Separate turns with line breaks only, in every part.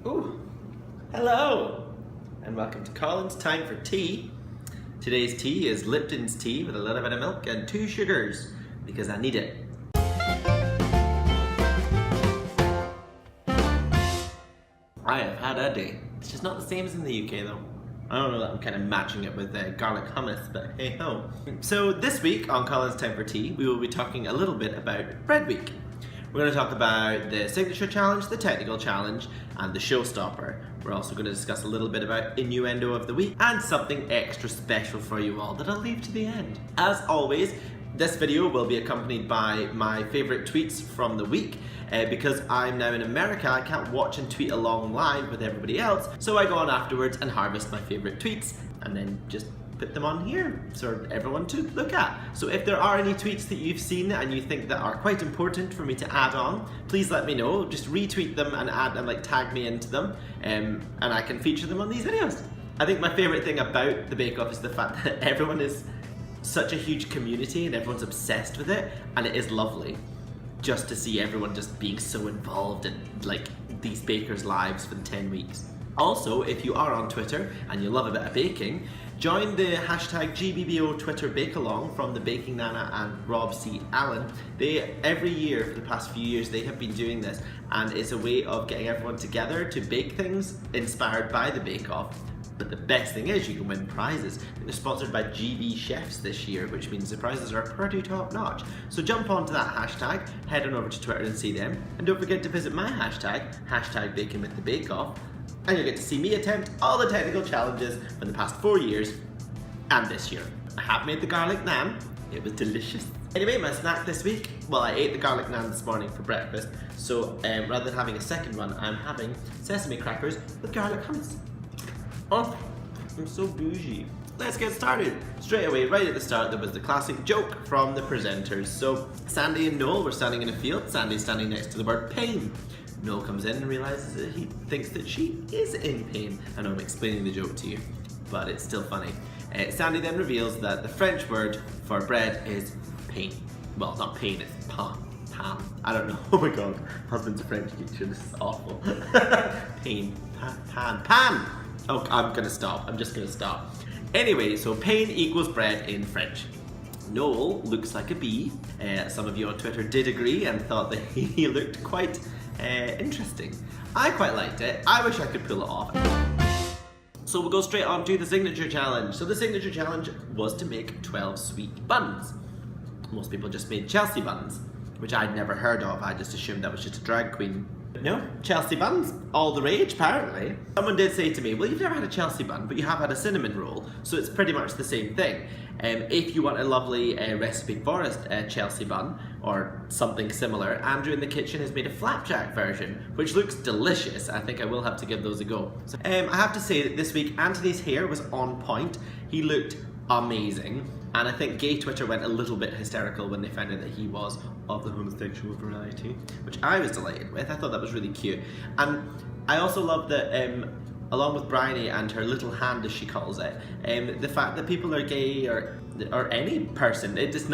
Ooh, hello, and welcome to Colins Time for Tea. Today's tea is Lipton's tea with a little bit of milk and 2 sugars, because I need it. I have had a day. It's just not the same as in the UK though. I don't know that I'm kind of matching it with garlic hummus, but hey ho. So this week on Colins Time for Tea, we will be talking a little bit about Bread Week. We're going to talk about the signature challenge, the technical challenge, and the showstopper. We're also going to discuss a little bit about innuendo of the week and something extra special for you all that I'll leave to the end. As always, this video will be accompanied by my favourite tweets from the week. Because I'm now in America, I can't watch and tweet along live with everybody else, so I go on afterwards and harvest my favourite tweets and then just put them on here for everyone to look at. So if there are any tweets that you've seen and you think that are quite important for me to add on, please let me know. Just retweet them and add and tag me into them, and I can feature them on these videos. I think my favourite thing about the Bake Off is the fact that everyone is such a huge community and everyone's obsessed with it, and it is lovely just to see everyone just being so involved in these bakers' lives for the 10 weeks. Also, if you are on Twitter and you love a bit of baking, join the hashtag GBBO Twitter Bake Along from the Baking Nana and Rob C. Allen. Every year for the past few years they have been doing this, and it's a way of getting everyone together to bake things inspired by the Bake Off. But the best thing is you can win prizes. They're sponsored by GB Chefs this year, which means the prizes are pretty top notch. So jump onto that hashtag, head on over to Twitter and see them, and don't forget to visit my hashtag Baking with the Bake Off, and you'll get to see me attempt all the technical challenges from the past 4 years and this year. I have made the garlic naan. It was delicious. Anyway, my snack this week, well, I ate the garlic naan this morning for breakfast, so rather than having a second one, I'm having sesame crackers with garlic hummus. Oh, I'm so bougie. Let's get started. Straight away, right at the start, there was the classic joke from the presenters. So Sandy and Noel were standing in a field. Sandy's standing next to the word pain. Noel comes in and realizes that he thinks that she is in pain. I know I'm explaining the joke to you, but it's still funny. Sandy then reveals that the French word for bread is pain. Well, it's not pain, it's pain. Pan. I don't know. Oh my god. Husband's a French teacher. This is awful. Pain. Pan. Oh, I'm gonna stop. I'm just gonna stop. Anyway, so pain equals bread in French. Noel looks like a bee. Some of you on Twitter did agree and thought that he looked quite interesting. I quite liked it. I wish I could pull it off. So we'll go straight on to the signature challenge. So the signature challenge was to make 12 sweet buns. Most people just made Chelsea buns, which I'd never heard of. I just assumed that was just a drag queen. No, Chelsea buns, all the rage apparently. Someone did say to me, well, you've never had a Chelsea bun, but you have had a cinnamon roll, so it's pretty much the same thing. If you want a lovely recipe for a Chelsea bun, or something similar, Andrew in the kitchen has made a flapjack version, which looks delicious. I think I will have to give those a go. So, I have to say that this week, Anthony's hair was on point. He looked amazing. And I think gay Twitter went a little bit hysterical when they found out that he was of the homosexual variety, which I was delighted with. I thought that was really cute. And I also love that, along with Bryony and her little hand, as she calls it, the fact that people are gay or any person, it's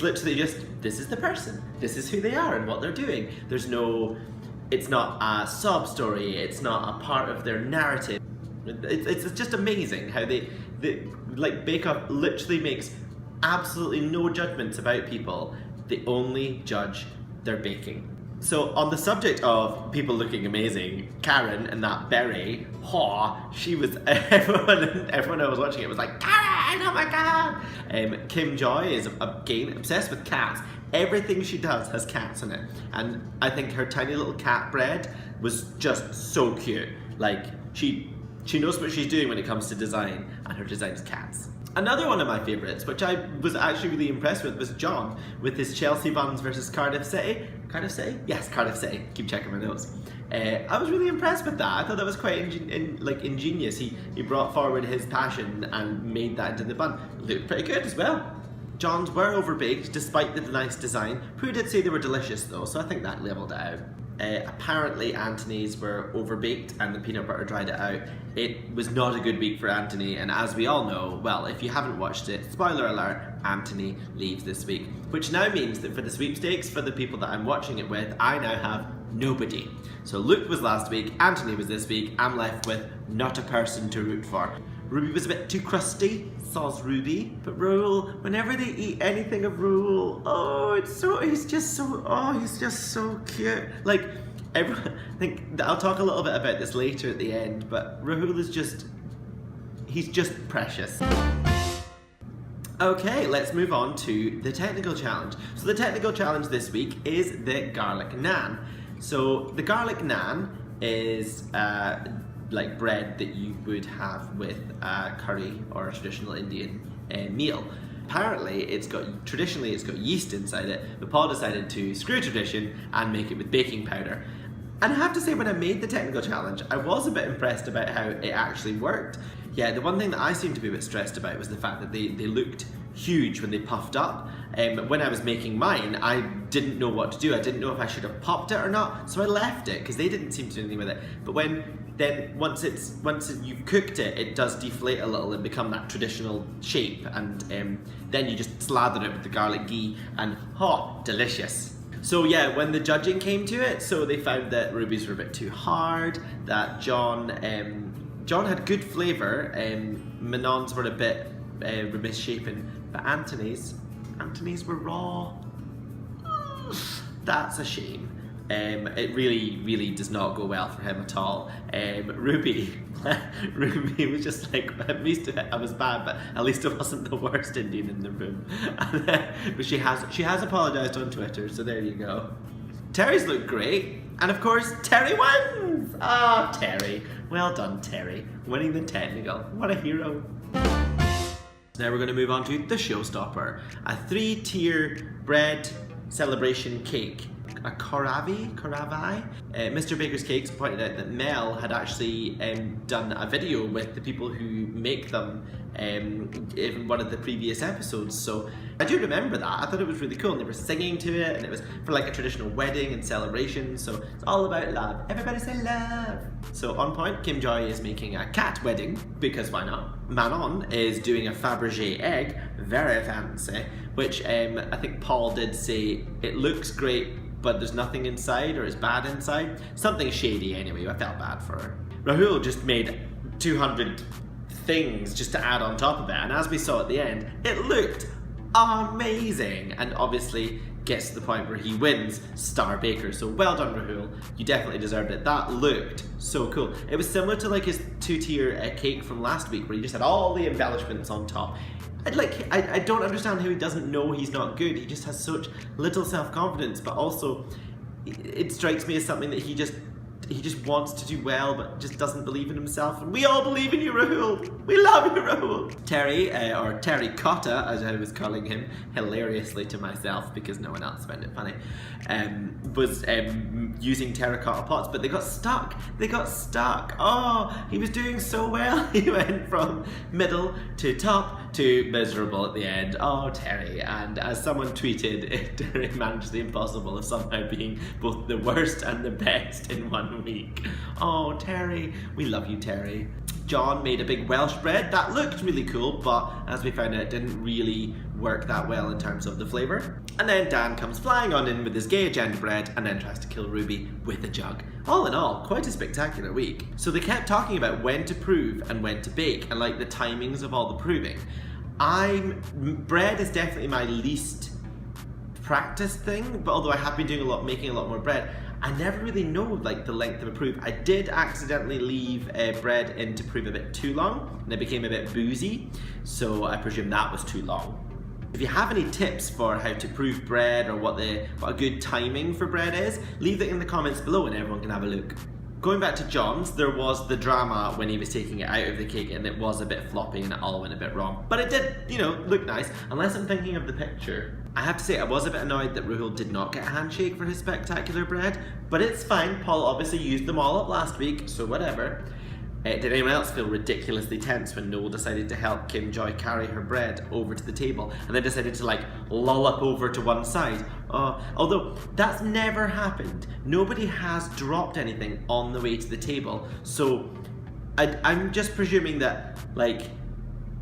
literally just, this is the person, this is who they are and what they're doing. It's not a sob story, it's not a part of their narrative. It's just amazing how Bake Off literally makes absolutely no judgments about people. They only judge their baking. So on the subject of people looking amazing, Karen and that beret, she was, everyone who was watching it was like, Karen, oh my god! Kim Joy is again obsessed with cats. Everything she does has cats in it. And I think her tiny little cat bread was just so cute. She knows what she's doing when it comes to design, and her design is cats. Another one of my favourites, which I was actually really impressed with, was John, with his Chelsea buns versus Cardiff City. Cardiff City? Yes, Cardiff City. Keep checking my notes. I was really impressed with that. I thought that was quite ingenious. He brought forward his passion and made that into the bun. It looked pretty good as well. John's were overbaked despite the nice design. Prue did say they were delicious though, so I think that levelled it out. Apparently Anthony's were overbaked and the peanut butter dried it out. It was not a good week for Anthony, and as we all know, well, if you haven't watched it, spoiler alert, Anthony leaves this week. Which now means that for the sweepstakes, for the people that I'm watching it with, I now have nobody. So Luke was last week, Anthony was this week, I'm left with not a person to root for. Ruby was a bit too crusty, soz Ruby, but Rahul, whenever they eat anything of Rahul, he's just so cute. Like, I think I'll talk a little bit about this later at the end, but Rahul is he's just precious. Okay, let's move on to the technical challenge. So the technical challenge this week is the garlic naan. So the garlic naan is like bread that you would have with curry or a traditional Indian meal. Apparently, traditionally it's got yeast inside it, but Paul decided to screw tradition and make it with baking powder. And I have to say, when I made the technical challenge, I was a bit impressed about how it actually worked. Yeah, the one thing that I seemed to be a bit stressed about was the fact that they looked huge when they puffed up. When I was making mine, I didn't know what to do. I didn't know if I should have popped it or not, so I left it because they didn't seem to do anything with it. But once you've cooked it, it does deflate a little and become that traditional shape, and then you just slather it with the garlic ghee, and delicious. So yeah, when the judging came to it, so they found that Ruby's were a bit too hard, that John had good flavour, Manon's were a bit misshapen, but Anthony's were raw. That's a shame. It really does not go well for him at all. Ruby was just like, at least I was bad, but at least it wasn't the worst Indian in the room. But she has apologised on Twitter, so there you go. Terry's looked great, and of course Terry wins! Ah, Terry. Well done, Terry. Winning the technical. What a hero. Now we're going to move on to the showstopper. A 3-tier bread celebration cake. A Koravi? Mr. Baker's Cakes pointed out that Mel had actually done a video with the people who make them in one of the previous episodes, so I do remember that. I thought it was really cool, and they were singing to it, and it was for like a traditional wedding and celebration, so it's all about love. Everybody say love! So on point, Kim Joy is making a cat wedding, because why not? Manon is doing a Fabergé egg, very fancy, which I think Paul did say it looks great, but there's nothing inside, or it's bad inside. Something shady anyway, I felt bad for her. Rahul just made 200 things just to add on top of it, and as we saw at the end, it looked amazing, and obviously gets to the point where he wins Star Baker. So well done, Rahul, you definitely deserved it. That looked so cool. It was similar to like his 2-tier cake from last week, where he just had all the embellishments on top. I don't understand how he doesn't know he's not good. He just has such little self-confidence, but also it strikes me as something that he just wants to do well, but just doesn't believe in himself. And we all believe in you, Rahul. We love you, Rahul. Terry, or Terry Cotta, as I was calling him, hilariously to myself because no one else found it funny, was using terracotta pots, but they got stuck. Oh, he was doing so well. He went from middle to top to miserable at the end. Oh, Terry. And as someone tweeted, Terry managed the impossible of somehow being both the worst and the best in one week. Oh, Terry. We love you, Terry. John made a big Welsh bread. That looked really cool, but as we found out, it didn't really work that well in terms of the flavour. And then Dan comes flying on in with his gay agenda bread and then tries to kill Ruby with a jug. All in all, quite a spectacular week. So they kept talking about when to prove and when to bake, and like the timings of all the proving. Bread is definitely my least practiced thing, but although I have been doing making a lot more bread, I never really know like the length of a proof. I did accidentally leave bread in to prove a bit too long, and it became a bit boozy, so I presume that was too long. If you have any tips for how to prove bread, or what a good timing for bread is, leave it in the comments below and everyone can have a look. Going back to John's, there was the drama when he was taking it out of the cake and it was a bit floppy and it all went a bit wrong. But it did, look nice, unless I'm thinking of the picture. I have to say I was a bit annoyed that Rahul did not get a handshake for his spectacular bread, but it's fine. Paul obviously used them all up last week, so whatever. Did anyone else feel ridiculously tense when Noel decided to help Kim Joy carry her bread over to the table and then decided to like loll up over to one side? Although that's never happened. Nobody has dropped anything on the way to the table, so I'm just presuming that, like,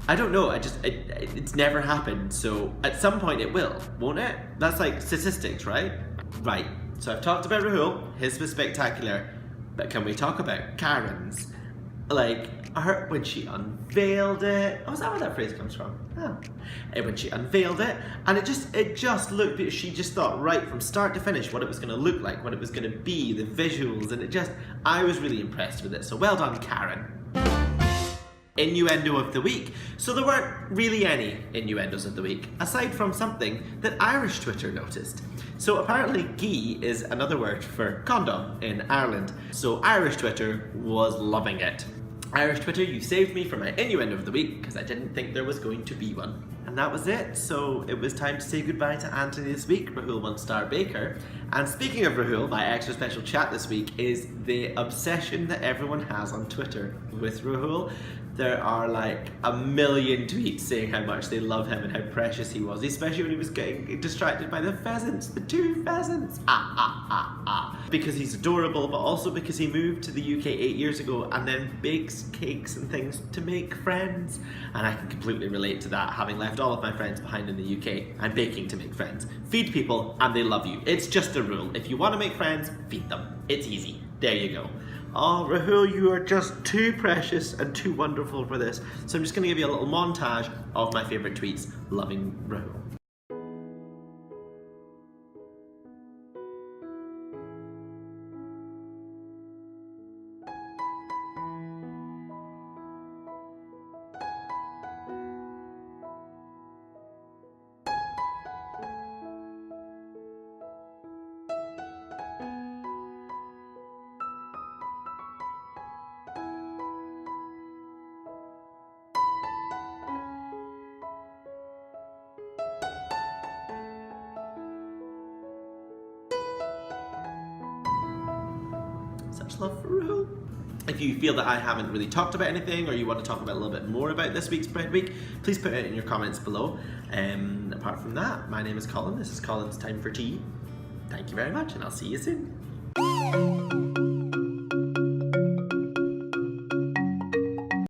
I don't know, it's never happened, so at some point it will, won't it? That's like statistics, right? Right. So I've talked about Rahul, his was spectacular, but can we talk about Karen's? Like, her, when she unveiled it, oh, is that where that phrase comes from? Oh. When she unveiled it, and it just looked, she just thought right from start to finish what it was going to look like, what it was going to be, the visuals, and I was really impressed with it, so well done, Karen. Innuendo of the week. So there weren't really any innuendos of the week, aside from something that Irish Twitter noticed. So apparently "gee" is another word for condom in Ireland. So Irish Twitter was loving it. Irish Twitter, you saved me from my innuendo of the week because I didn't think there was going to be one. And that was it. So it was time to say goodbye to Anthony this week, Rahul One-Star Baker. And speaking of Rahul, my extra special chat this week is the obsession that everyone has on Twitter with Rahul. There are like a million tweets saying how much they love him and how precious he was, especially when he was getting distracted by the pheasants, the 2 pheasants. Because he's adorable, but also because he moved to the UK 8 years ago and then bakes cakes and things to make friends. And I can completely relate to that, having left all of my friends behind in the UK and baking to make friends. Feed people and they love you. It's just a rule. If you want to make friends, feed them. It's easy. There you go. Oh, Rahul, you are just too precious and too wonderful for this. So I'm just going to give you a little montage of my favourite tweets loving Rahul. Such love for Rahul. If you feel that I haven't really talked about anything or you want to talk about a little bit more about this week's Bread Week, please put it in your comments below. Apart from that, my name is Colin. This is Colin's Time for Tea. Thank you very much and I'll see you soon.